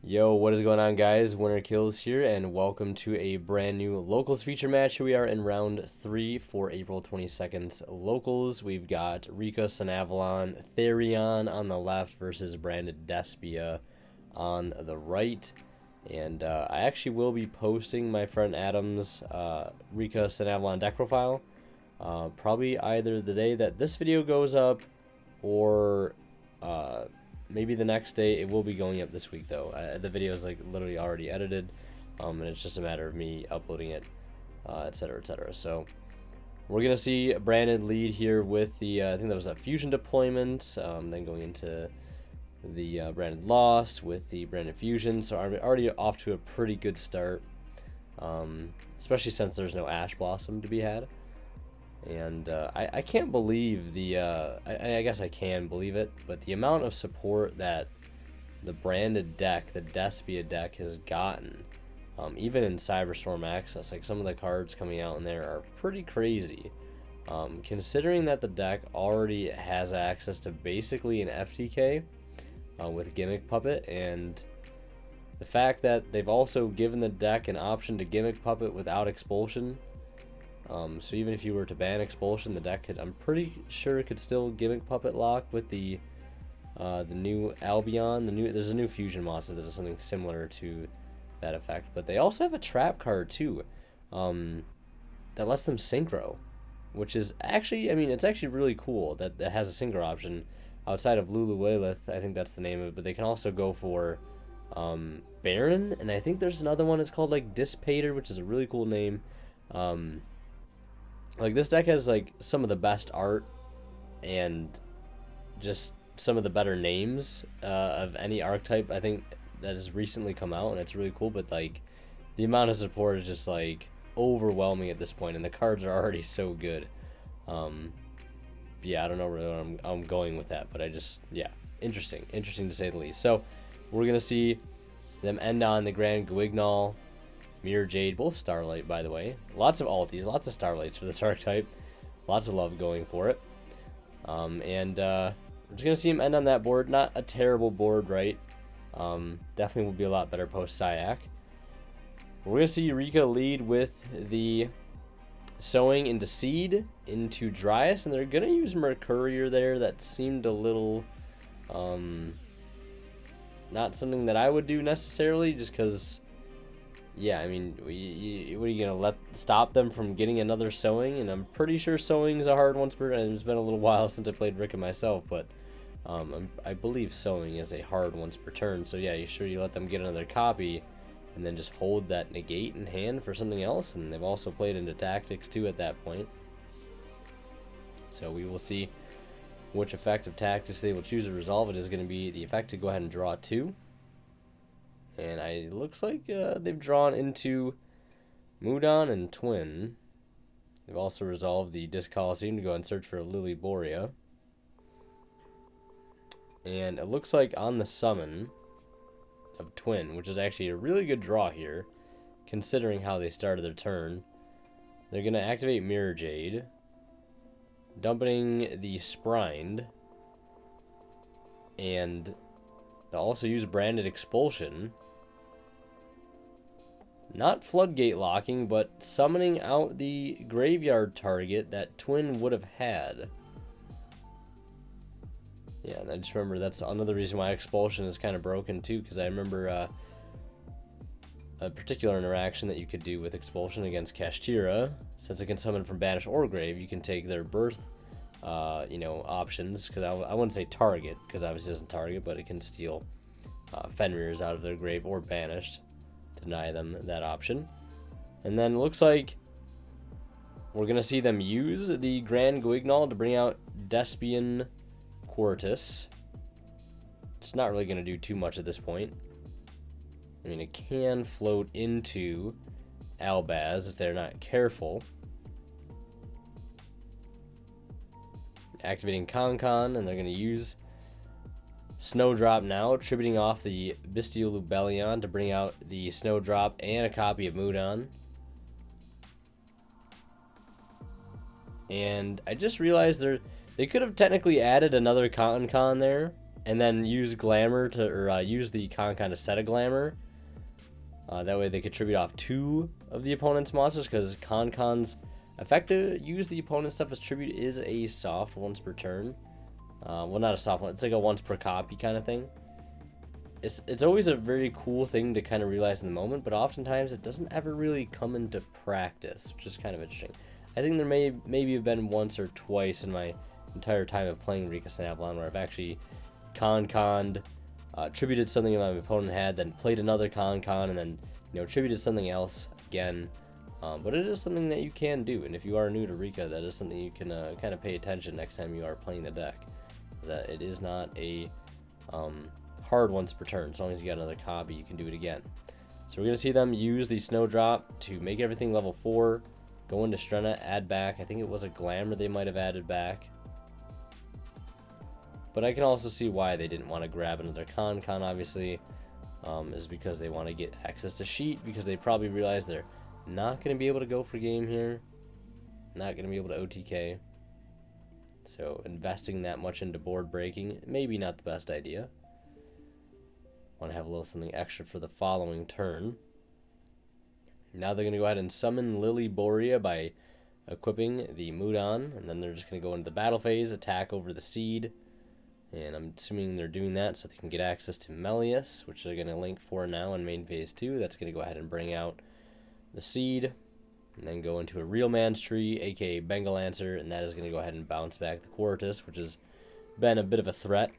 Yo, what is going on, guys? Winner Kills here, and welcome to a brand new Locals feature match. Here we are in round 3 for April 22nd's Locals. We've got Rikka, Sunavalon, Therion on the left versus branded Despia on the right. And I actually will be posting my friend Adam's Rikka Sunavalon deck profile. Probably either the day that this video goes up or maybe the next day. It will be going up this week though. The video is like literally already edited, and it's just a matter of me uploading it, etc, etc. So we're gonna see Brandon lead here with the I think that was a fusion deployment, then going into the Brandon lost with the Brandon fusion. So I'm already off to a pretty good start, especially since there's no Ash Blossom to be had. And I can't believe the I guess I can believe it, but the amount of support that the branded deck, the Despia deck, has gotten, even in Cyberstorm Access, like some of the cards coming out in there are pretty crazy, considering that the deck already has access to basically an FTK with Gimmick Puppet, and the fact that they've also given the deck an option to Gimmick Puppet without Expulsion. So even if you were to ban Expulsion, the deck could, I'm pretty sure it could still Gimmick Puppet lock with the new Albion. There's a new fusion monster that does something similar to that effect, but they also have a trap card too, that lets them synchro, which is actually, I mean, it's actually really cool that it has a synchro option outside of Lulu Waylith. I think that's the name of it, but they can also go for Baron, and I think there's another one. It's called like Dissipator, which is a really cool name. Like, this deck has like some of the best art and just some of the better names of any archetype I think that has recently come out, and it's really cool. But like, the amount of support is just like overwhelming at this point, and the cards are already so good. Yeah, I don't know really where I'm going with that, but I just, yeah, interesting to say the least. So we're gonna see them end on the Grand Guignol, Mirror Jade, both Starlight, by the way. Lots of alties, lots of Starlights for this archetype. Lots of love going for it. And we're just going to see him end on that board. Not a terrible board, right? Definitely will be a lot better post-Syac. We're going to see Rikka lead with the Sowing into Seed, into Dryas, and they're going to use Mercurier there. That seemed a little... not something that I would do necessarily, just because... Yeah, I mean, what are you gonna stop them from getting another Sowing? And I'm pretty sure Sowing is a hard once per turn. It's been a little while since I played Rikka myself, but I believe Sowing is a hard once per turn. So yeah, you let them get another copy, and then just hold that negate in hand for something else. And they've also played into Tactics too at that point. So we will see which effect of Tactics they will choose to resolve. It is going to be the effect to go ahead and draw 2. And it looks like they've drawn into Mudon and Twin. They've also resolved the Disc Coliseum to go and search for Lily Borea. And it looks like on the summon of Twin, which is actually a really good draw here, considering how they started their turn, they're going to activate Mirror Jade, dumping the Sprined, and they'll also use Branded Expulsion. Not Floodgate locking, but summoning out the graveyard target that Twin would have had. Yeah, and I just remember that's another reason why Expulsion is kind of broken too, because I remember a particular interaction that you could do with Expulsion against Kashtira. Since it can summon from Banish or Grave, you can take their birth options, because I wouldn't say target, because obviously it doesn't target, but it can steal Fenrir's out of their grave or banished. Deny them that option. And then it looks like we're going to see them use the Grand Guignol to bring out Despian Quartus. It's not really going to do too much at this point. I mean, it can float into Albaz if they're not careful. Activating Concon, and they're going to use Snowdrop now, tributing off the Bestial Lubellion to bring out the Snowdrop and a copy of Mudon. And I just realized they could have technically added another Concon there, and then use Glamour to, or use the Con to set a Glamour. That way they contribute off 2 of the opponent's monsters, because Con's effect to use the opponent's stuff as tribute is a soft once per turn. Well, not a soft one, it's like a once per copy kind of thing. It's always a very cool thing to kind of realize in the moment, but oftentimes it doesn't ever really come into practice, which is kind of interesting. I think there maybe have been once or twice in my entire time of playing Rikka Sunavalon where I've actually conned, tributed something that my opponent had, then played another con, and then tributed something else again. But it is something that you can do, and if you are new to Rikka, that is something you can kind of pay attention next time you are playing the deck. That it is not a hard once per turn. As long as you got another copy, you can do it again. So we're going to see them use the Snowdrop to make everything level 4, go into Strenna, add back, I think it was a Glamour they might have added back. But I can also see why they didn't want to grab another Con obviously, is because they want to get access to Sheet, because they probably realize they're not going to be able to go for game here, not going to be able to OTK. So investing that much into board breaking, maybe not the best idea. Want to have a little something extra for the following turn. Now they're going to go ahead and summon Lily Borea by equipping the Mudon, and then they're just going to go into the battle phase, attack over the Seed. And I'm assuming they're doing that so they can get access to Melius, which they're going to link for now in main phase 2. That's going to go ahead and bring out the Seed, and then go into a Real Man's Tree, aka Bengal Lancer, and that is going to go ahead and bounce back the Quartus, which has been a bit of a threat.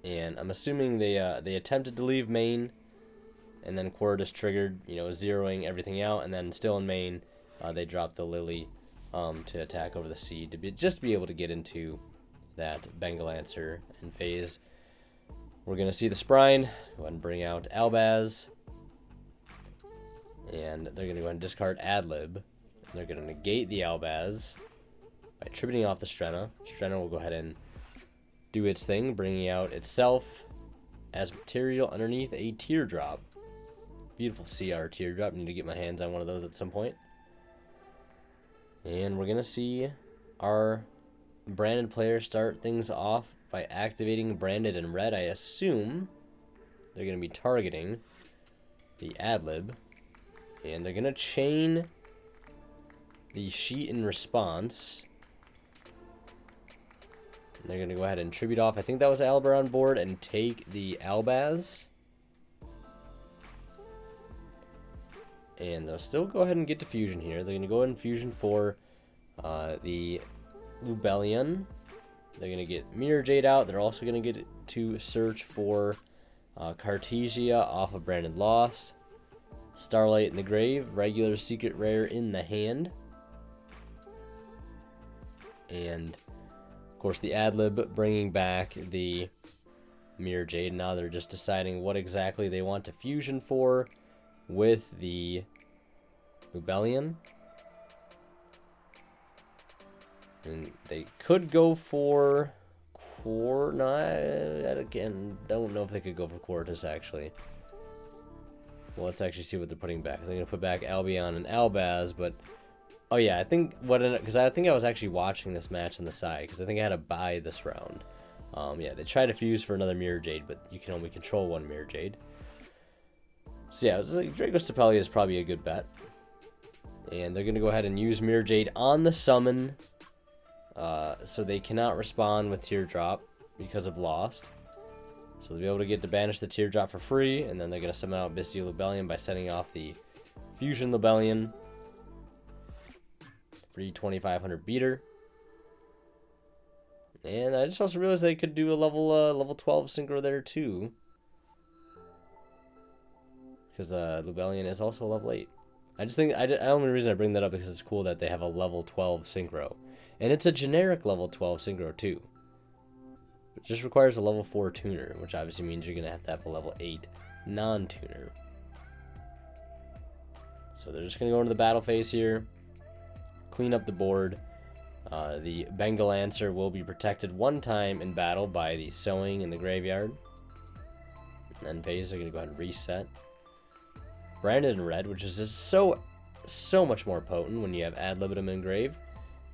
And I'm assuming they attempted to leave main, and then Quartus triggered, zeroing everything out, and then still in main, they dropped the Lily to attack over the Seed, to just be able to get into that Bengal Lancer in phase. We're going to see the Sprine, go ahead and bring out Albaz, and they're going to go ahead and discard Adlib, and they're going to negate the Albaz by tributing off the Strenna. Strenna will go ahead and do its thing, bringing out itself as material underneath a Teardrop. Beautiful CR Teardrop. Need to get my hands on one of those at some point. And we're going to see our branded players start things off by activating branded in red. I assume they're going to be targeting the Adlib. And they're going to chain the Sheet in response. And they're going to go ahead and tribute off, I think that was Albert on board, and take the Albaz. And they'll still go ahead and get to fusion here. They're going to go ahead and fusion for the Lubellion. They're going to get Mirror Jade out. They're also going to get to search for Cartesia off of Branded Lost. Starlight in the grave. Regular secret rare in the hand. And, of course, the Adlib bringing back the Mirror Jade. Now they're just deciding what exactly they want to fusion for with the Lubellion. And they could go for again, don't know if they could go for Quartus, actually. Well, let's actually see what they're putting back. They're going to put back Albion and Albaz, but... Oh, yeah, I think because I think I was actually watching this match on the side, because I think I had to buy this round. Yeah, they tried to fuse for another Mirror Jade, but you can only control one Mirror Jade. So, yeah, Draco Stapelia is probably a good bet. And they're going to go ahead and use Mirror Jade on the summon, so they cannot respond with Teardrop because of Lost. So they'll be able to get to banish the Teardrop for free, and then they're going to summon out Bestial Lubellion by setting off the Fusion Lubellion. Free 2500 beater. And I just also realized they could do a level 12 synchro there too, because Lubellion is also a level 8. I just think the only reason I bring that up is because it's cool that they have a level 12 synchro, and it's a generic level 12 synchro too. It just requires a level 4 tuner, which obviously means you're gonna have to have a level 8 non-tuner. So they're just gonna go into the battle phase here, clean up the board. The Bengal Lancer will be protected one time in battle by the Sowing in the graveyard. And then phase, they're going to go ahead and reset. Branded in red, which is just so much more potent when you have Ad Libitum engraved.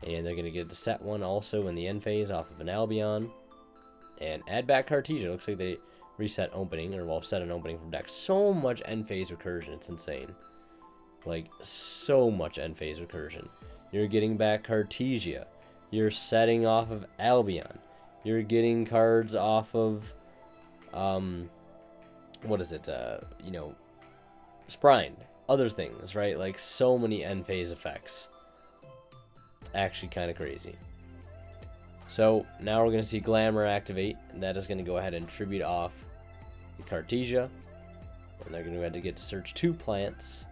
And they're going to get to set one also in the end phase off of an Albion. and add back Cartesia. Looks like they reset opening, or well, set an opening from deck. So much end phase recursion, it's insane. Like, so much end phase recursion. You're getting back Cartesia. You're setting off of Albion. You're getting cards off of, what is it, you know, Sprine. Other things, right? Like, so many end phase effects. It's actually kind of crazy. So, now we're going to see Glamour activate, and that is going to go ahead and tribute off the Cartesia. And they're going to go ahead to get to search 2 plants.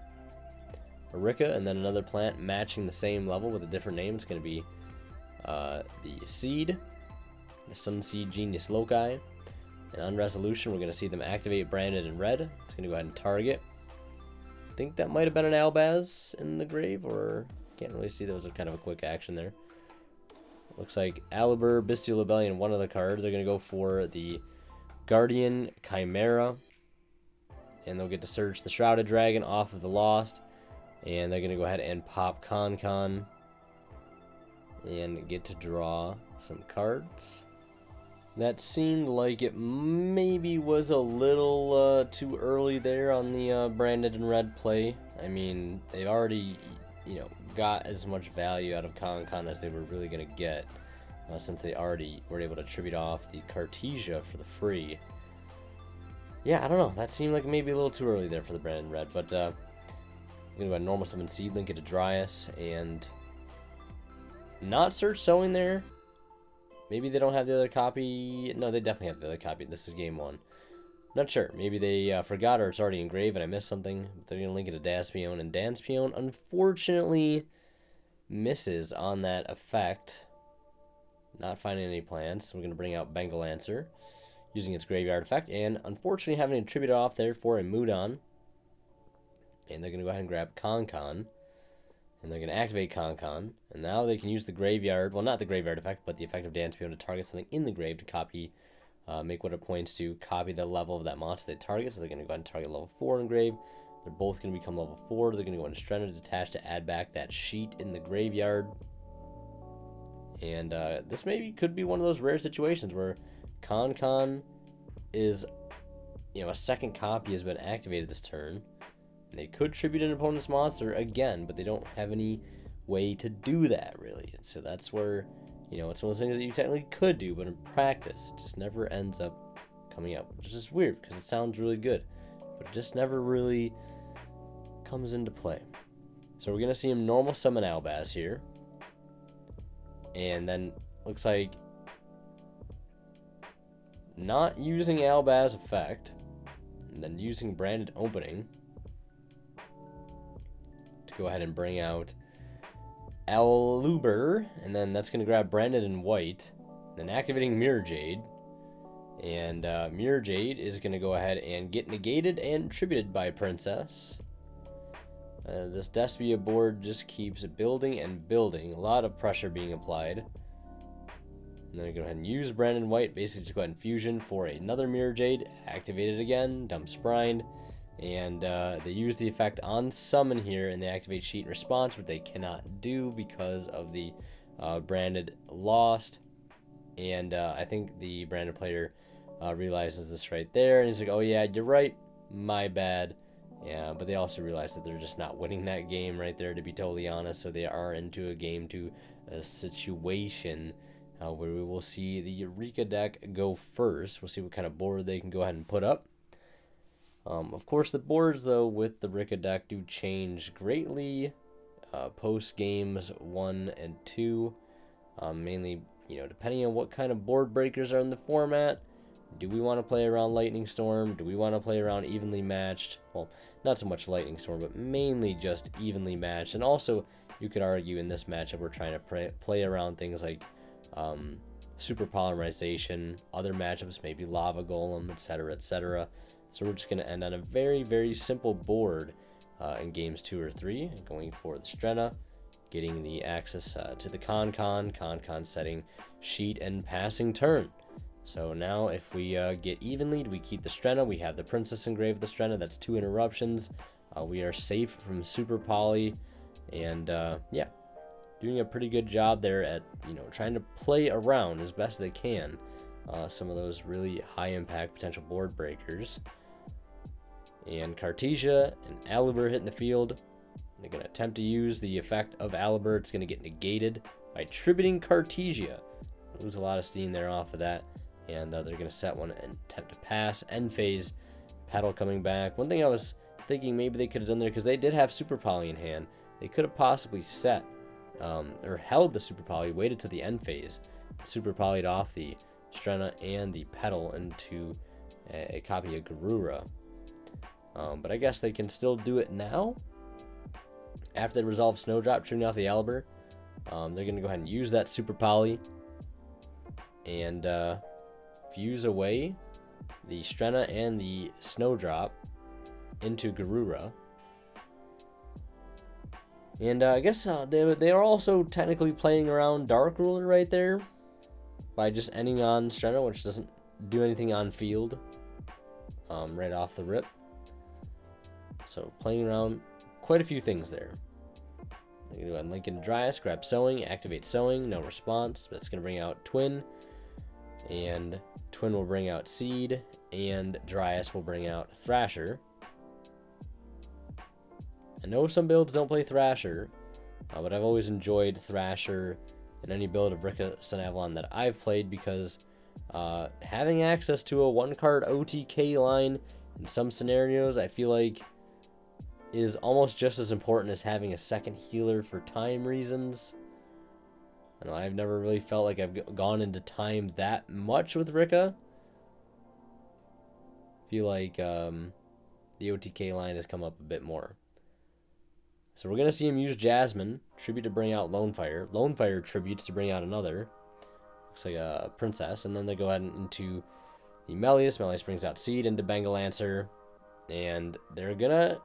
A Rikka, and then another plant matching the same level with a different name. It's going to be the Seed, the Sunseed Genius Loci. And on resolution, we're going to see them activate branded in red. It's going to go ahead and target. I think that might have been an Albaz in the grave, or can't really see. That was kind of a quick action there. Looks like Alibur, Bestial Rebellion, one of the cards. They're going to go for the Guardian Chimera. And they'll get to search the Shrouded Dragon off of the Lost. And they're going to go ahead and pop Con and get to draw some cards. That seemed like it maybe was a little too early there on the branded in red play. I mean, they've already, you know, got as much value out of Con as they were really going to get, since they already were able to tribute off the Cartesia for the free. Yeah, I don't know. That seemed like maybe a little too early there for the branded in red, but I'm going to go ahead and normal summon Seedling, get to Dryas, and not search Sowing there. Maybe they don't have the other copy. No, they definitely have the other copy. This is game 1. Not sure. Maybe they forgot, or it's already engraved and I missed something. But they're going to link it to Despia, and Despia unfortunately misses on that effect. Not finding any plants. We're going to bring out Bengal Lancer using its graveyard effect, and unfortunately having to tribute off there for a Mudon. And they're going to go ahead and grab Con. And they're going to activate Con. And now they can use the graveyard. Well, not the graveyard effect, but the effect of Despia to target something in the grave to copy, make what it points to, copy the level of that monster they target. So they're going to go ahead and target level 4 in grave. They're both going to become level 4. They're going to go into Strena Detach to add back that sheet in the graveyard. And this maybe could be one of those rare situations where Con is, you know, a second copy has been activated this turn. They could tribute an opponent's monster again, but they don't have any way to do that, really. And so that's where, you know, it's one of those things that you technically could do, but in practice, it just never ends up coming out. Which is just weird, because it sounds really good, but it just never really comes into play. So we're going to see him normal summon Albaz here. And then, looks like not using Albaz effect, and then using branded opening to go ahead and bring out Aluber, and then that's going to grab branded in white, then activating Mirror Jade, and Mirror Jade is going to go ahead and get negated and tributed by Princess. This Despia board just keeps building and building, a lot of pressure being applied. And then I go ahead and use Brandon White, basically just go ahead and fusion for another Mirror Jade, activate it again, dump Sprine, and they use the effect on summon here, and they activate sheet in response, which they cannot do because of the branded lost. And I think the branded player realizes this right there, and he's like, oh yeah, you're right, my bad. Yeah, but they also realize that they're just not winning that game right there, to be totally honest. So they are into a game to a situation where we will see the Rikka deck go first. We'll see what kind of board they can go ahead and put up. Of course, the boards, though, with the Rikka deck do change greatly post games 1 and 2. Mainly, you know, depending on what kind of board breakers are in the format. Do we want to play around Lightning Storm? Do we want to play around evenly matched? Well, not so much Lightning Storm, but mainly just evenly matched. And also, you could argue in this matchup we're trying to play around things like Super Polymerization, other matchups, maybe Lava Golem, etc., etc. So we're just going to end on a very, very simple board in games 2 or 3, going for the Strena, getting the access to the Con setting sheet and passing turn. So now if we get even lead, we keep the Strena. We have the Princess engraved with the Strena. That's 2 interruptions. We are safe from Super Poly. And yeah, doing a pretty good job there at, you know, trying to play around as best they can some of those really high impact potential board breakers. And Cartesia and Alibur hitting the field. They're going to attempt to use the effect of Alibur. It's going to get negated by tributing Cartesia. Lose a lot of steam there off of that. And they're going to set one and attempt to pass. End phase, Petal coming back. One thing I was thinking maybe they could have done there, because they did have Super Poly in hand. They could have possibly set or held the Super Poly, waited to the end phase, Super Poly'd off the Strenna and the Petal into a copy of Garura. But I guess they can still do it now. After they resolve Snowdrop, trimming off the Alibur, they're going to go ahead and use that Super Poly and fuse away the Strenna and the Snowdrop into Garura. And I guess they are also technically playing around Dark Ruler right there by just ending on Strenna, which doesn't do anything on field right off the rip. So playing around quite a few things there. They're going to go ahead and link into Dryas, grab Sowing, activate Sowing, no response. That's going to bring out Twin, and Twin will bring out Seed, and Dryas will bring out Thrasher. I know some builds don't play Thrasher, but I've always enjoyed Thrasher in any build of Rikka Sunavalon that I've played, because having access to a one-card OTK line in some scenarios, I feel like is almost just as important as having a second healer for time reasons. I know I've never really felt like I've gone into time that much with Rikka. I feel like the OTK line has come up a bit more. So we're going to see him use Jasmine, Tribute to bring out Lonefire. Lonefire tributes to bring out another. Looks like a Princess. And then they go ahead into the Melius. Melius brings out Seed into Bengal Lancer. And they're going to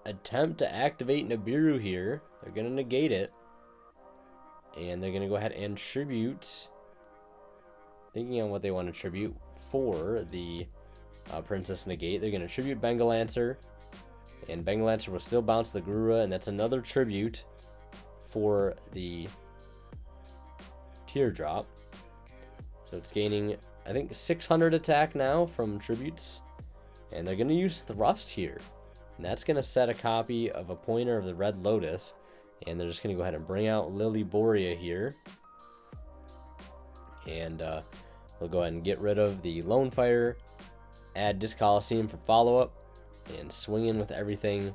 attempt to activate Nibiru here. They're going to negate it. And they're going to go ahead and tribute. Thinking on what they want to tribute for the Princess negate. They're going to tribute Bengal Lancer. And Bengal Lancer will still bounce the Garura, and that's another tribute for the Teardrop. So it's gaining, I think, 600 attack now from tributes. And they're going to use Thrust here. And that's going to set a copy of a pointer of the Red Lotus. And they're just going to go ahead and bring out Lily Borea here. And we'll go ahead and get rid of the Lonefire. Add Disc Coliseum for follow-up. And swing in with everything,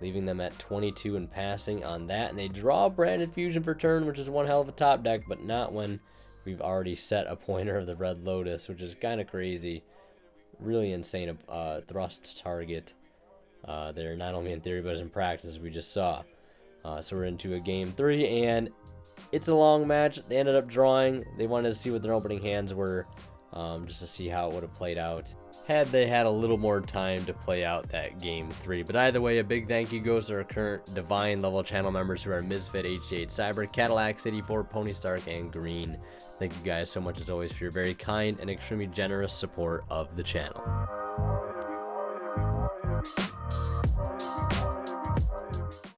leaving them at 22 and passing on that. And they draw Branded Fusion for turn, which is one hell of a top deck, but not when we've already set a pointer of the Red Lotus, which is kind of crazy. Really insane thrust target there, not only in theory, but in practice, as we just saw. So we're into a game 3, and it's a long match. They ended up drawing. They wanted to see what their opening hands were, just to see how it would have played out had they had a little more time to play out that game 3. But either way, a big thank you goes to our current Divine level channel members who are Misfit, HJ8 Cyber, Cadillac, 84, Pony Stark, and Green. Thank you guys so much as always for your very kind and extremely generous support of the channel.